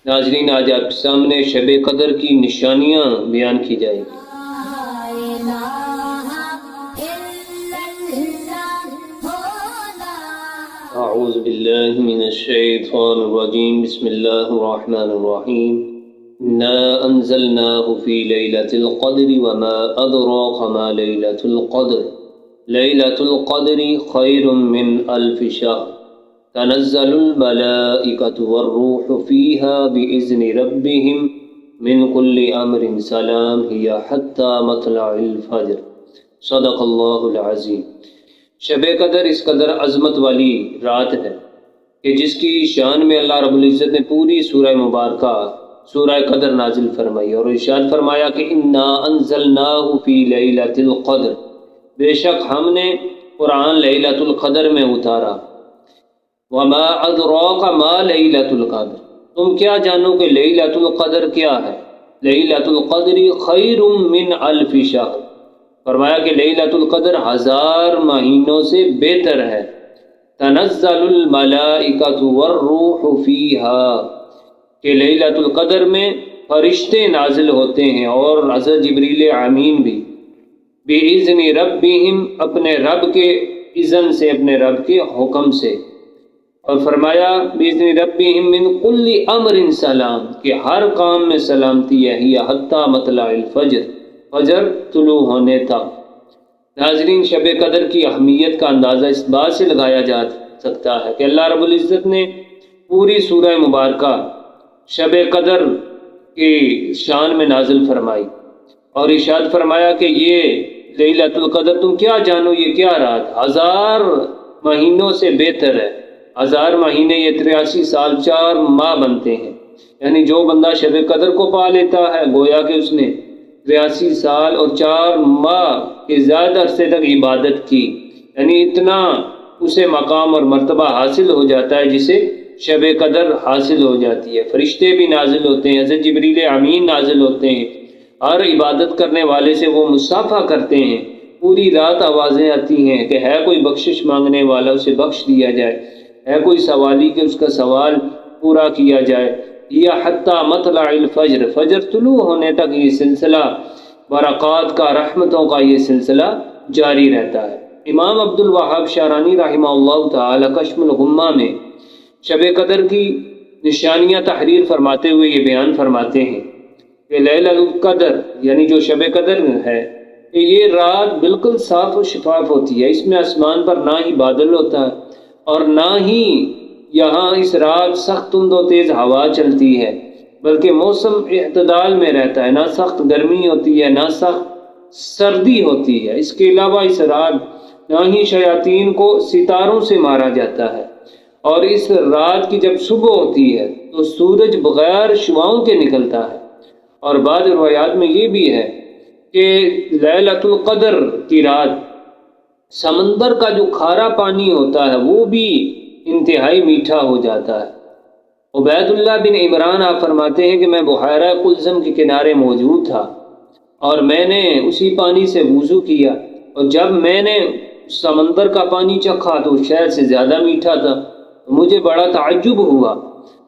ناظرین، آج آپ کے سامنے شب قدر کی نشانیاں بیان کی جائیں گی۔ اعوذ باللہ من الشیطان الرجیم، بسم اللہ الرحمن الرحیم۔ انا انزلناه في ليلة القدر وما ادراك ما ليلة القدر ليلة القدر خير من ألف شهر تنزل الملائكة والروح فيها بإذن ربهم من كل أمر سلام هي حتى مطلع الفجر۔ صدق اللہ العظیم۔ شب قدر اس قدر عظمت والی رات ہے کہ جس کی شان میں اللہ رب العزت نے پوری سورہ مبارکہ سورہ قدر نازل فرمائی اور ارشاد فرمایا کہ انا انزلناہ فی لیلۃ القدر، بے شک ہم نے قرآن لیلۃ القدر میں اتارا۔ وما ادراک ما لیلۃ القدر، تم کیا جانو کہ لیلۃ القدر کیا ہے؟ لیلۃ القدر خیر من الف شہر، فرمایا کہ لیلۃ القدر 1000 مہینوں سے بہتر ہے۔ تنزل الملائکۃ والروح فیہا، کہ لیلۃ القدر میں فرشتے نازل ہوتے ہیں اور حضرت جبریل امین بھی، بِإِذْنِ رَبِّهِمْ، اپنے رب کے اذن سے، اپنے رب کے حکم سے، اور فرمایا بِإِذْنِ رَبِّهِمْ مِنْ كُلِّ أَمْرٍ سلام، کہ ہر کام میں سلامتی ہے، ہی حتیٰ مطلع الفجر، فجر طلوع ہونے تک۔ ناظرین، شب قدر کی اہمیت کا اندازہ اس بات سے لگایا جا سکتا ہے کہ اللہ رب العزت نے پوری سورہ مبارکہ شب قدر کی شان میں نازل فرمائی اور ارشاد فرمایا کہ یہ لیلۃ القدر تم کیا جانو، یہ کیا رات 1000 مہینوں سے بہتر ہے۔ 1000 مہینے یہ 83 سال 4 ماہ بنتے ہیں، یعنی جو بندہ شب قدر کو پا لیتا ہے گویا کہ اس نے 83 سال اور 4 ماہ کے زیادہ عرصے تک عبادت کی، یعنی اتنا اسے مقام اور مرتبہ حاصل ہو جاتا ہے جسے شب قدر حاصل ہو جاتی ہے۔ فرشتے بھی نازل ہوتے ہیں، حضرت جبریل امین نازل ہوتے ہیں، ہر عبادت کرنے والے سے وہ مصافحہ کرتے ہیں، پوری رات آوازیں آتی ہیں کہ ہے کوئی بخشش مانگنے والا اسے بخش دیا جائے، ہے کوئی سوالی کہ اس کا سوال پورا کیا جائے، یا حتیٰ مطلع الفجر، فجر طلوع ہونے تک یہ سلسلہ برکات کا، رحمتوں کا یہ سلسلہ جاری رہتا ہے۔ امام عبد الوہاب شعرانی رحمہ اللہ تعالی کشف الغمہ میں شب قدر کی نشانیاں تحریر فرماتے ہوئے یہ بیان فرماتے ہیں کہ لیلۃ القدر یعنی جو شب قدر ہے کہ یہ رات بالکل صاف و شفاف ہوتی ہے، اس میں آسمان پر نہ ہی بادل ہوتا ہے اور نہ ہی یہاں اس رات سخت تند و تیز ہوا چلتی ہے، بلکہ موسم اعتدال میں رہتا ہے، نہ سخت گرمی ہوتی ہے نہ سخت سردی ہوتی ہے۔ اس کے علاوہ اس رات نہ ہی شیاطین کو ستاروں سے مارا جاتا ہے، اور اس رات کی جب صبح ہوتی ہے تو سورج بغیر شعاؤں کے نکلتا ہے۔ اور بعض روایات میں یہ بھی ہے کہ لیلۃ القدر کی رات سمندر کا جو کھارا پانی ہوتا ہے وہ بھی انتہائی میٹھا ہو جاتا ہے۔ عبید اللہ بن عمران آپ فرماتے ہیں کہ میں بحیرہ قلزم کے کنارے موجود تھا اور میں نے اسی پانی سے وضو کیا، اور جب میں نے سمندر کا پانی چکھا تو شہد سے زیادہ میٹھا تھا، تو مجھے بڑا تعجب ہوا،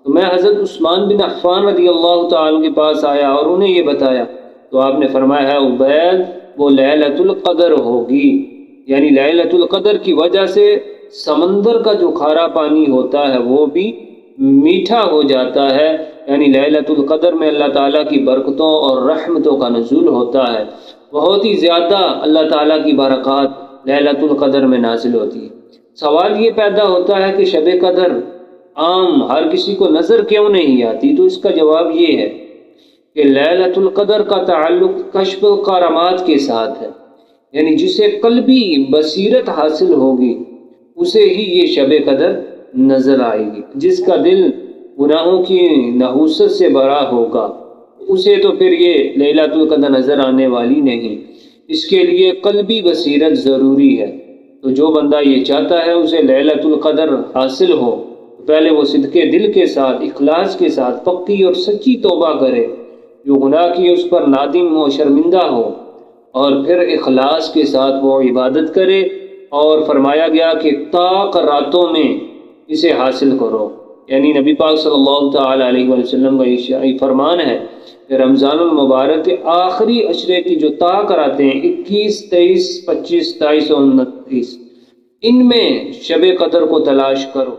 تو میں حضرت عثمان بن عفان رضی اللہ تعالیٰ کے پاس آیا اور انہیں یہ بتایا، تو آپ نے فرمایا ہے عبید وہ لیلۃ القدر ہوگی، یعنی لیلۃ القدر کی وجہ سے سمندر کا جو کھارا پانی ہوتا ہے وہ بھی میٹھا ہو جاتا ہے، یعنی لیلۃ القدر میں اللہ تعالیٰ کی برکتوں اور رحمتوں کا نزول ہوتا ہے، بہت ہی زیادہ اللہ تعالیٰ کی برکات لیلۃ القدر میں نازل ہوتی ہے۔ سوال یہ پیدا ہوتا ہے کہ شب قدر عام ہر کسی کو نظر کیوں نہیں آتی؟ تو اس کا جواب یہ ہے کہ لیلۃ القدر کا تعلق کشف الکرامات کے ساتھ ہے، یعنی جسے قلبی بصیرت حاصل ہوگی اسے ہی یہ شب قدر نظر آئے گی، جس کا دل گناہوں کی نحوست سے بھرا ہوگا اسے تو پھر یہ لیلۃ القدر نظر آنے والی نہیں، اس کے لیے قلبی بصیرت ضروری ہے۔ تو جو بندہ یہ چاہتا ہے اسے لیلۃ القدر حاصل ہو، پہلے وہ صدقے دل کے ساتھ، اخلاص کے ساتھ پکی اور سچی توبہ کرے، جو گناہ کی اس پر نادم ہو، شرمندہ ہو، اور پھر اخلاص کے ساتھ وہ عبادت کرے، اور فرمایا گیا کہ طاق راتوں میں اسے حاصل کرو، یعنی نبی پاک صلی اللہ تعالی علیہ وسلم کا یہ فرمان ہے کہ رمضان المبارک کے آخری عشرے کی جو طا کراتے ہیں 21، 23، 25، 27 اور 29، ان میں شب قدر کو تلاش کرو۔